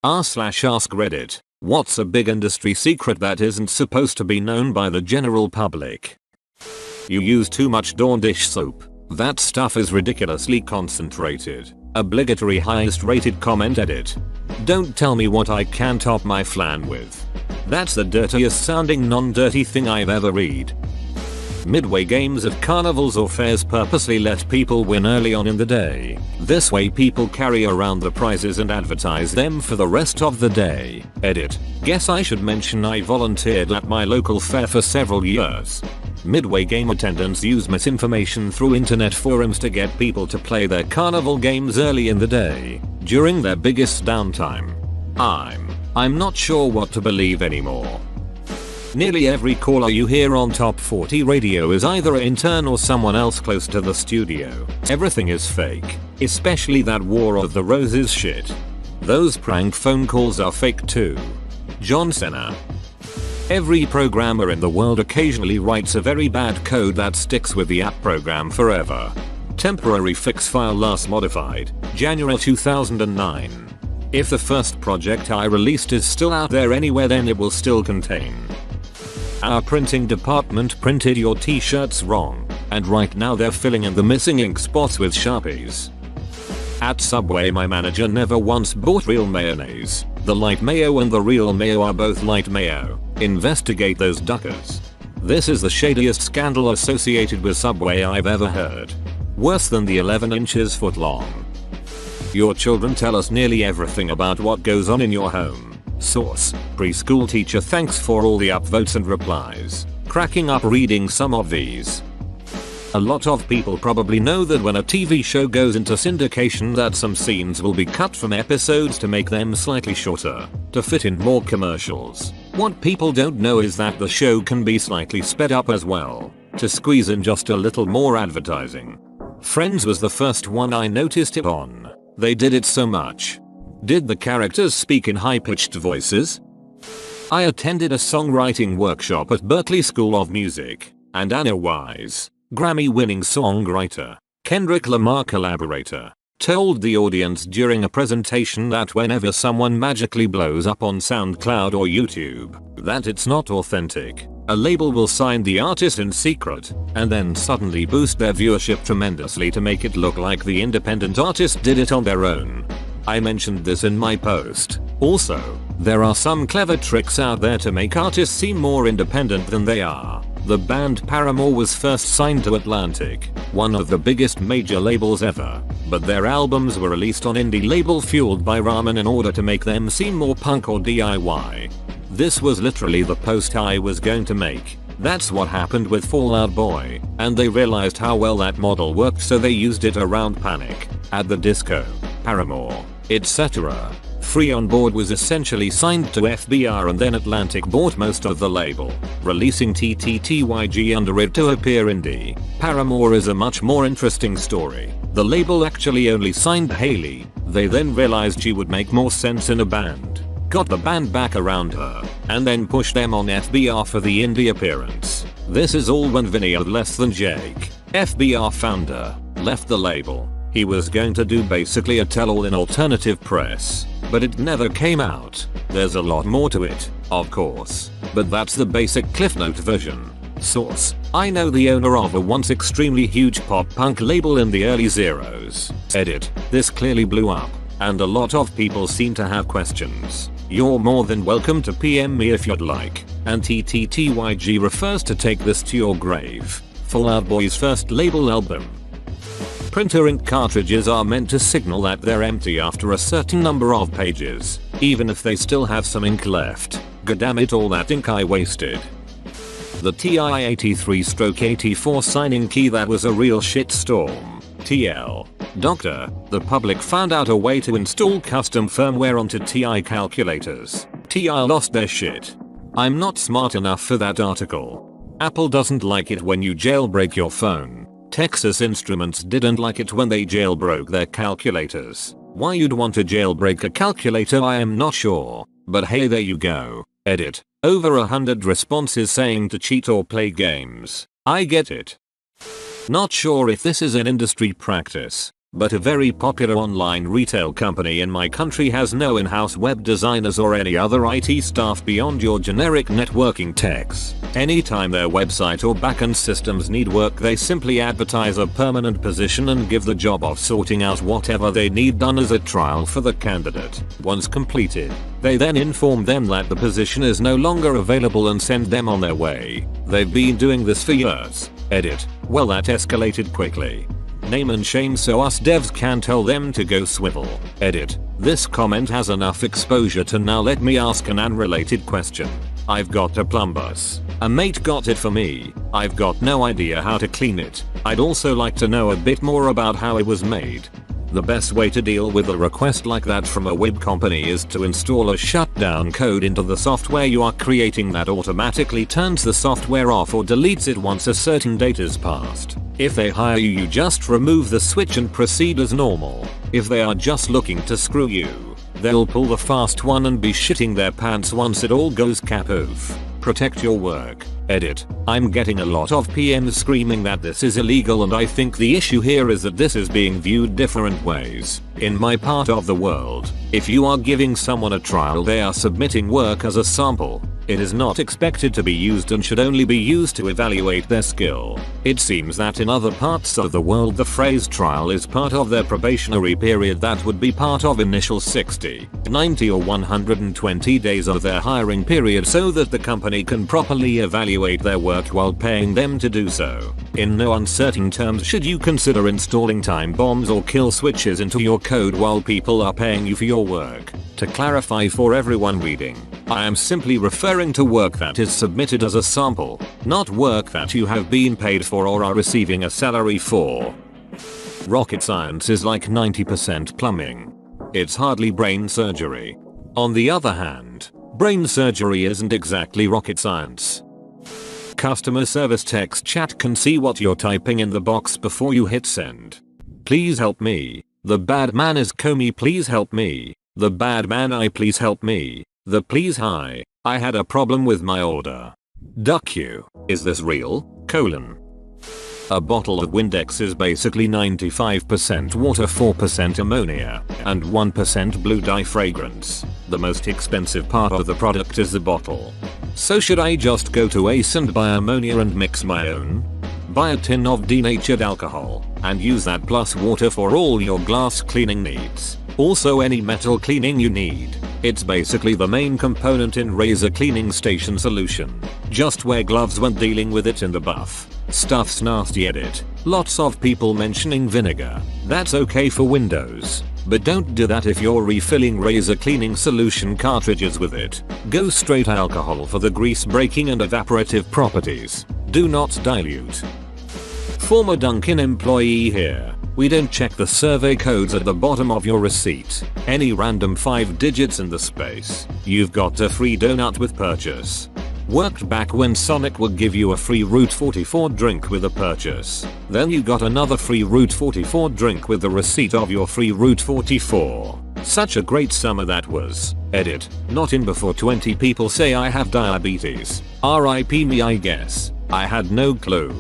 r/ask Reddit. What's a big industry secret that isn't supposed to be known by the general public? You use too much Dawn dish soap. That stuff is ridiculously concentrated. Obligatory highest rated comment edit. Don't tell me what I can top my flan with. That's the dirtiest sounding non-dirty thing I've ever read. Midway games at carnivals or fairs purposely let people win early on in the day. This way people carry around the prizes and advertise them for the rest of the day. Edit. Guess I should mention I volunteered at my local fair for several years. Midway game attendants use misinformation through internet forums to get people to play their carnival games early in the day, during their biggest downtime. I'm not sure what to believe anymore. Nearly every caller you hear on Top 40 Radio is either an intern or someone else close to the studio. Everything is fake, especially that War of the Roses shit. Those prank phone calls are fake too. John Cena. Every programmer in the world occasionally writes a very bad code that sticks with the app program forever. Temporary fix file last modified, January 2009. If the first project I released is still out there anywhere, then it will still contain. Our printing department printed your t-shirts wrong, and right now they're filling in the missing ink spots with Sharpies. At Subway my manager never once bought real mayonnaise. The light mayo and the real mayo are both light mayo. Investigate those duckers. This is the shadiest scandal associated with Subway I've ever heard. Worse than the 11 inches foot long. Your children tell us nearly everything about what goes on in your home. Source: preschool teacher. Thanks for all the upvotes and replies. Cracking up reading some of these. A lot of people probably know that when a TV show goes into syndication that some scenes will be cut from episodes to make them slightly shorter, to fit in more commercials. What people don't know is that the show can be slightly sped up as well, to squeeze in just a little more advertising. Friends was the first one I noticed it on. They did it so much. Did the characters speak in high-pitched voices? I attended a songwriting workshop at Berklee School of Music, and Anna Wise, Grammy-winning songwriter, Kendrick Lamar collaborator, told the audience during a presentation that whenever someone magically blows up on SoundCloud or YouTube, that it's not authentic. A label will sign the artist in secret, and then suddenly boost their viewership tremendously to make it look like the independent artist did it on their own. I mentioned this in my post. Also, there are some clever tricks out there to make artists seem more independent than they are. The band Paramore was first signed to Atlantic, one of the biggest major labels ever, but their albums were released on indie label Fueled by Ramen in order to make them seem more punk or DIY. This was literally the post I was going to make. That's what happened with Fall Out Boy, and they realized how well that model worked, so they used it around Panic at the Disco, Paramore, etc. Free On Board was essentially signed to FBR, and then Atlantic bought most of the label, releasing TTTYG under it to appear indie. Paramore is a much more interesting story. The label actually only signed Hailey. They then realized she would make more sense in a band, got the band back around her, and then pushed them on FBR for the indie appearance. This is all when Vinny Od Less Than Jake, FBR founder, left the label. He was going to do basically a tell-all in alternative press, but it never came out. There's a lot more to it, of course, but that's the basic Cliff Note version. Source: I know the owner of a once extremely huge pop punk label in the early zeros. Edit: this clearly blew up, and a lot of people seem to have questions. You're more than welcome to PM me if you'd like. And TTTYG refers to Take This to Your Grave, Fall Out Boy's first label album. Printer ink cartridges are meant to signal that they're empty after a certain number of pages, even if they still have some ink left. Goddammit, all that ink I wasted. The TI-83/84 signing key, that was a real shitstorm. TL. Doctor, the public found out a way to install custom firmware onto TI calculators. TI lost their shit. I'm not smart enough for that article. Apple doesn't like it when you jailbreak your phone. Texas Instruments didn't like it when they jailbroke their calculators. Why you'd want to jailbreak a calculator I am not sure, but hey, there you go. Edit: over 100 responses saying to cheat or play games. I get it. Not sure if this is an industry practice, but a very popular online retail company in my country has no in-house web designers or any other IT staff beyond your generic networking techs. Anytime their website or backend systems need work, they simply advertise a permanent position and give the job of sorting out whatever they need done as a trial for the candidate. Once completed, they then inform them that the position is no longer available and send them on their way. They've been doing this for years. Edit. Well, that escalated quickly. Name and shame, so us devs can tell them to go swivel. Edit. This comment has enough exposure to now let me ask an unrelated question. I've got a plumbus. A mate got it for me. I've got no idea how to clean it. I'd also like to know a bit more about how it was made. The best way to deal with a request like that from a web company is to install a shutdown code into the software you are creating that automatically turns the software off or deletes it once a certain date is passed. If they hire you, you just remove the switch and proceed as normal. If they are just looking to screw you, they'll pull the fast one and be shitting their pants once it all goes kapoof. Protect your work. Edit. I'm getting a lot of PMs screaming that this is illegal, and I think the issue here is that this is being viewed different ways. In my part of the world, if you are giving someone a trial, they are submitting work as a sample. It is not expected to be used and should only be used to evaluate their skill. It seems that in other parts of the world the phrase trial is part of their probationary period that would be part of initial 60, 90 or 120 days of their hiring period so that the company can properly evaluate their work while paying them to do so. In no uncertain terms should you consider installing time bombs or kill switches into your code while people are paying you for your work. To clarify for everyone reading, I am simply referring to work that is submitted as a sample, not work that you have been paid for or are receiving a salary for. Rocket science is like 90% plumbing. It's hardly brain surgery. On the other hand, brain surgery isn't exactly rocket science. Customer service text chat can see what you're typing in the box before you hit send. Please help me. The bad man is Comey, please help me. The bad man, I please help me. The please, hi. I had a problem with my order. Duck you. Is this real? A bottle of Windex is basically 95% water, 4% ammonia, and 1% blue dye fragrance. The most expensive part of the product is the bottle. So should I just go to Ace and buy ammonia and mix my own? Buy a tin of denatured alcohol, and use that plus water for all your glass cleaning needs. Also any metal cleaning you need. It's basically the main component in razor cleaning station solution. Just wear gloves when dealing with it in the buff. Stuff's nasty. Edit. Lots of people mentioning vinegar. That's okay for Windows, but don't do that if you're refilling razor cleaning solution cartridges with it. Go straight alcohol for the grease breaking and evaporative properties. Do not dilute. Former Dunkin' employee here. We don't check the survey codes at the bottom of your receipt. Any random 5 digits in the space. You've got a free donut with purchase. Worked back when Sonic would give you a free Route 44 drink with a purchase. Then you got another free Route 44 drink with the receipt of your free Route 44. Such a great summer that was. Edit. Not in before 20 people say I have diabetes. RIP me, I guess. I had no clue.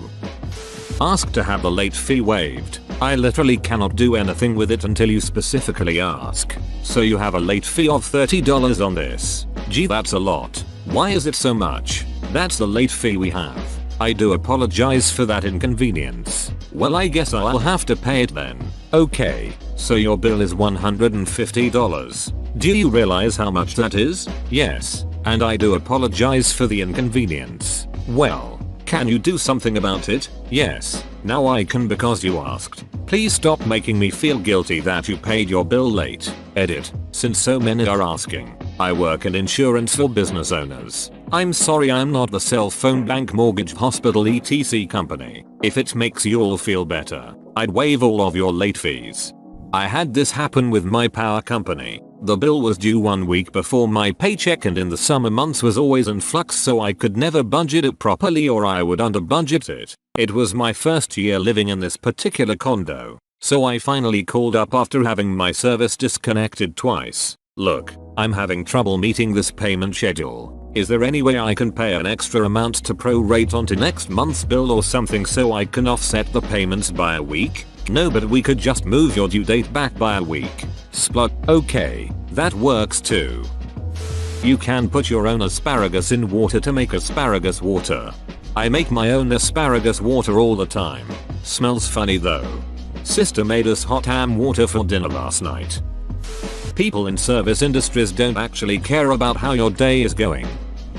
Ask to have the late fee waived. I literally cannot do anything with it until you specifically ask. So you have a late fee of $30 on this. Gee, that's a lot. Why is it so much? That's the late fee we have. I do apologize for that inconvenience. Well, I guess I'll have to pay it then. Okay, so your bill is $150. Do you realize how much that is? Yes, and I do apologize for the inconvenience. Well, can you do something about it? Yes, now I can because you asked. Please stop making me feel guilty that you paid your bill late. Edit. Since so many are asking, I work in insurance for business owners. I'm sorry I'm not the cell phone, bank, mortgage, hospital, etc. company. If it makes you all feel better, I'd waive all of your late fees. I had this happen with my power company. The bill was due 1 week before my paycheck, and in the summer months was always in flux, so I could never budget it properly or I would under budget it. It was my first year living in this particular condo, so I finally called up after having my service disconnected twice. Look, I'm having trouble meeting this payment schedule. Is there any way I can pay an extra amount to prorate onto next month's bill or something so I can offset the payments by a week? No, but we could just move your due date back by a week. Splug. Okay, that works too. You can put your own asparagus in water to make asparagus water. I make my own asparagus water all the time. Smells funny though. Sister made us hot ham water for dinner last night. People in service industries don't actually care about how your day is going.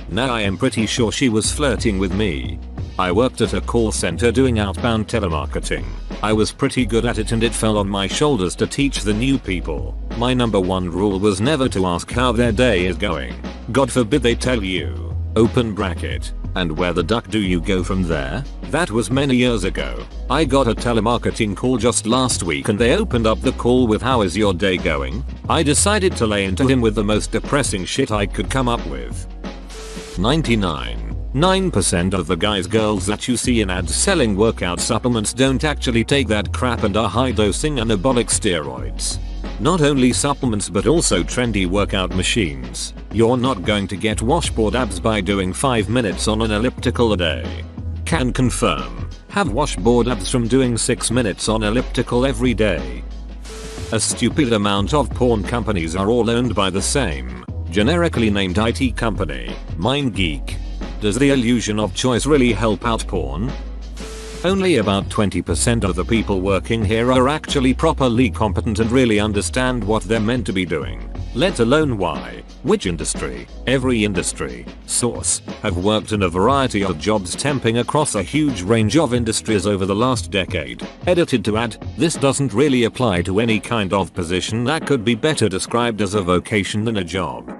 Now I am pretty sure she was flirting with me. I worked at a call center doing outbound telemarketing. I was pretty good at it and it fell on my shoulders to teach the new people. My number one rule was never to ask how their day is going. God forbid they tell you. Open bracket. And where the duck do you go from there? That was many years ago. I got a telemarketing call just last week and they opened up the call with how is your day going? I decided to lay into him with the most depressing shit I could come up with. 99% of the guys girls that you see in ads selling workout supplements don't actually take that crap and are high dosing anabolic steroids. Not only supplements but also trendy workout machines. You're not going to get washboard abs by doing 5 minutes on an elliptical a day. Can confirm. Have washboard abs from doing 6 minutes on elliptical every day. A stupid amount of porn companies are all owned by the same, generically named IT company, MindGeek. Does the illusion of choice really help out porn? Only about 20% of the people working here are actually properly competent and really understand what they're meant to be doing, let alone why. Which industry? Every industry. Source. Have worked in a variety of jobs temping across a huge range of industries over the last decade. Edited to add, this doesn't really apply to any kind of position that could be better described as a vocation than a job.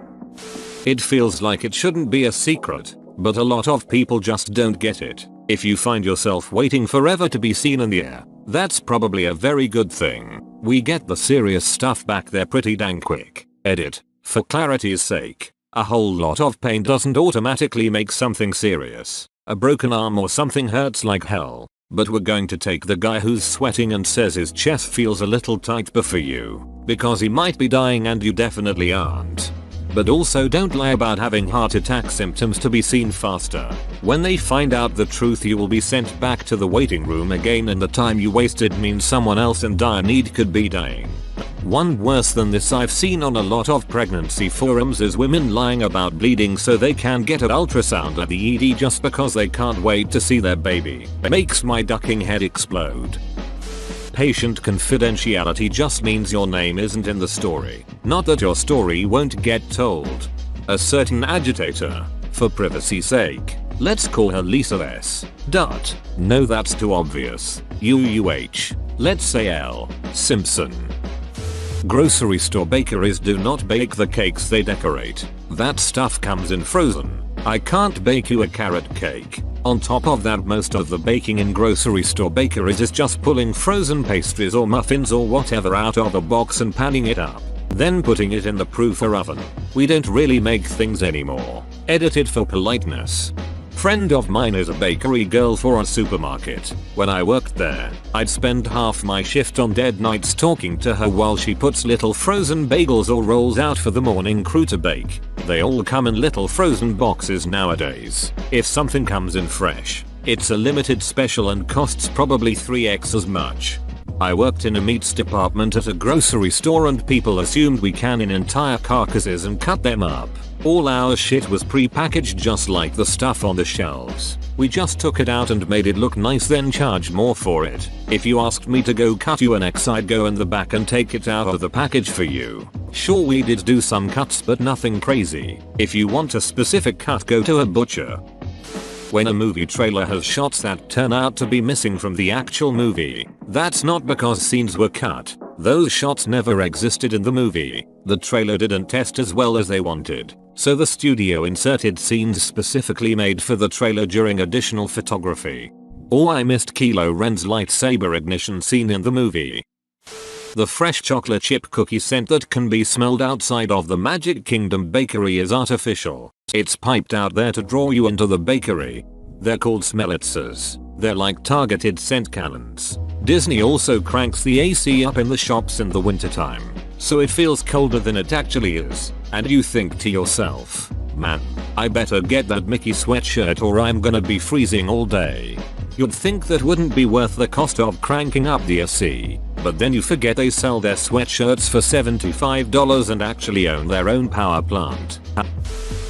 It feels like it shouldn't be a secret, but a lot of people just don't get it. If you find yourself waiting forever to be seen in the air, that's probably a very good thing. We get the serious stuff back there pretty dang quick. Edit. For clarity's sake, a whole lot of pain doesn't automatically make something serious. A broken arm or something hurts like hell. But we're going to take the guy who's sweating and says his chest feels a little tight before you, because he might be dying and you definitely aren't. But also don't lie about having heart attack symptoms to be seen faster. When they find out the truth you will be sent back to the waiting room again and the time you wasted means someone else in dire need could be dying. One worse than this I've seen on a lot of pregnancy forums is women lying about bleeding so they can get an ultrasound at the ED just because they can't wait to see their baby. Makes my ducking head explode. Patient confidentiality just means your name isn't in the story, not that your story won't get told. A certain agitator, for privacy's sake, let's call her Lisa S. Dot. No, that's too obvious. UUH. Let's say L. Simpson. Grocery store bakeries do not bake the cakes they decorate. That stuff comes in frozen. I can't bake you a carrot cake. On top of that, most of the baking in grocery store bakeries is just pulling frozen pastries or muffins or whatever out of a box and panning it up, then putting it in the proofer oven. We don't really make things anymore. Edited for politeness. Friend of mine is a bakery girl for a supermarket. When I worked there, I'd spend half my shift on dead nights talking to her while she puts little frozen bagels or rolls out for the morning crew to bake. They all come in little frozen boxes nowadays. If something comes in fresh, it's a limited special and costs probably 3x as much. I worked in a meats department at a grocery store and people assumed we can in entire carcasses and cut them up. All our shit was pre-packaged just like the stuff on the shelves. We just took it out and made it look nice, then charged more for it. If you asked me to go cut you an X, I'd go in the back and take it out of the package for you. Sure, we did do some cuts but nothing crazy. If you want a specific cut, go to a butcher. When a movie trailer has shots that turn out to be missing from the actual movie, that's not because scenes were cut. Those shots never existed in the movie. The trailer didn't test as well as they wanted, so the studio inserted scenes specifically made for the trailer during additional photography. Or I missed Kylo Ren's lightsaber ignition scene in the movie. The fresh chocolate chip cookie scent that can be smelled outside of the Magic Kingdom bakery is artificial. It's piped out there to draw you into the bakery. They're called smellitzers. They're like targeted scent cannons. Disney also cranks the AC up in the shops in the wintertime, so it feels colder than it actually is, and you think to yourself, man, I better get that Mickey sweatshirt or I'm gonna be freezing all day. You'd think that wouldn't be worth the cost of cranking up the AC, but then you forget they sell their sweatshirts for $75 and actually own their own power plant.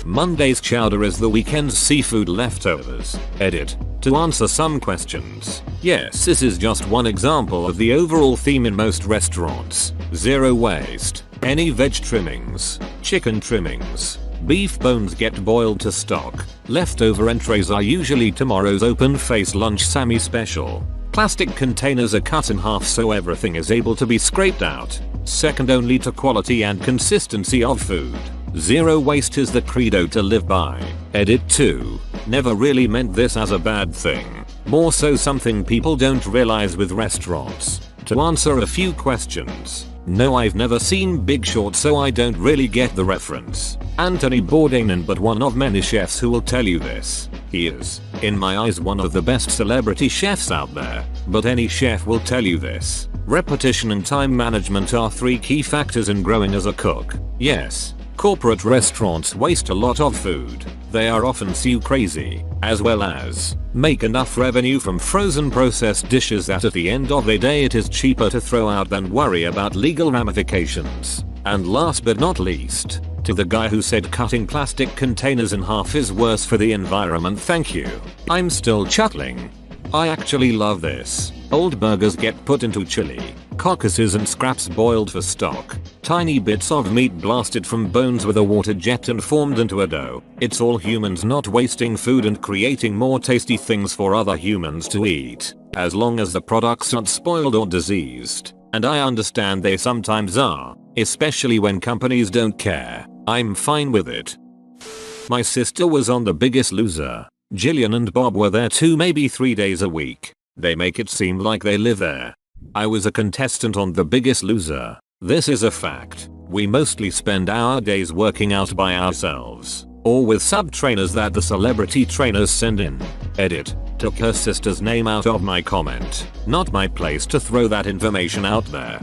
Monday's chowder is the weekend's seafood leftovers. Edit. To answer some questions. Yes, this is just one example of the overall theme in most restaurants. Zero waste. Any veg trimmings, chicken trimmings, beef bones get boiled to stock. Leftover entrees are usually tomorrow's open-face lunch Sammy special. Plastic containers are cut in half so everything is able to be scraped out. Second only to quality and consistency of food. Zero waste is the credo to live by. Edit 2. Never really meant this as a bad thing. More so something people don't realize with restaurants. To answer a few questions. No, I've never seen Big Short, so I don't really get the reference. Anthony Bourdain, but one of many chefs who will tell you this. He is, in my eyes, one of the best celebrity chefs out there. But any chef will tell you this. Repetition and time management are 3 key factors in growing as a cook. Yes. Corporate restaurants waste a lot of food. They are often so crazy, as well as make enough revenue from frozen processed dishes that at the end of the day it is cheaper to throw out than worry about legal ramifications. And last but not least, to the guy who said cutting plastic containers in half is worse for the environment, thank you. I'm still chuckling. I actually love this. Old burgers get put into chili, carcasses and scraps boiled for stock. Tiny bits of meat blasted from bones with a water jet and formed into a dough. It's all humans not wasting food and creating more tasty things for other humans to eat. As long as the products aren't spoiled or diseased. And I understand they sometimes are, especially when companies don't care. I'm fine with it. My sister was on The Biggest Loser. Jillian and Bob were there 2 maybe 3 days a week. They make it seem like they live there. I was a contestant on The Biggest Loser. This is a fact. We mostly spend our days working out by ourselves, or with sub-trainers that the celebrity trainers send in. Edit. Took her sister's name out of my comment. Not my place to throw that information out there.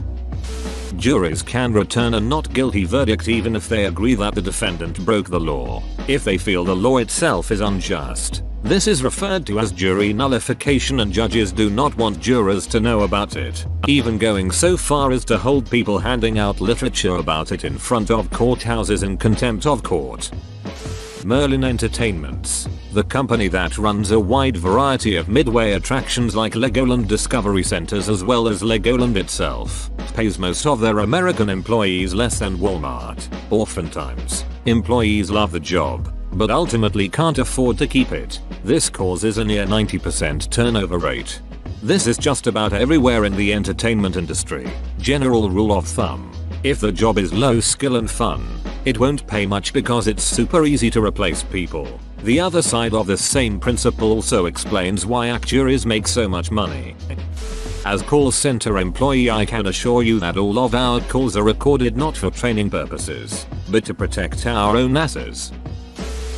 Juries can return a not guilty verdict even if they agree that the defendant broke the law, if they feel the law itself is unjust. This is referred to as jury nullification, and judges do not want jurors to know about it, even going so far as to hold people handing out literature about it in front of courthouses in contempt of court. Merlin Entertainments, the company that runs a wide variety of midway attractions like Legoland Discovery Centers as well as Legoland itself, pays most of their American employees less than Walmart. Oftentimes, employees love the job, but ultimately can't afford to keep it. This causes a near 90% turnover rate. This is just about everywhere in the entertainment industry. General rule of thumb. If the job is low skill and fun, it won't pay much because it's super easy to replace people. The other side of this same principle also explains why actuaries make so much money. As call center employee, I can assure you that all of our calls are recorded not for training purposes, but to protect our own asses.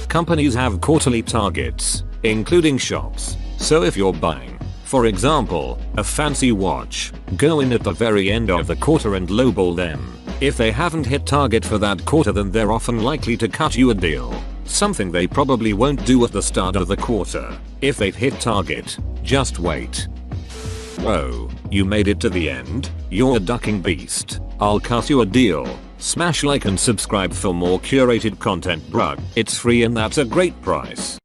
Companies have quarterly targets, including shops, so if you're buying, for example, a fancy watch, go in at the very end of the quarter and lowball them. If they haven't hit target for that quarter, then they're often likely to cut you a deal. Something they probably won't do at the start of the quarter. If they've hit target, just wait. Whoa, you made it to the end? You're a ducking beast. I'll cut you a deal. Smash like and subscribe for more curated content, bruh. It's free and that's a great price.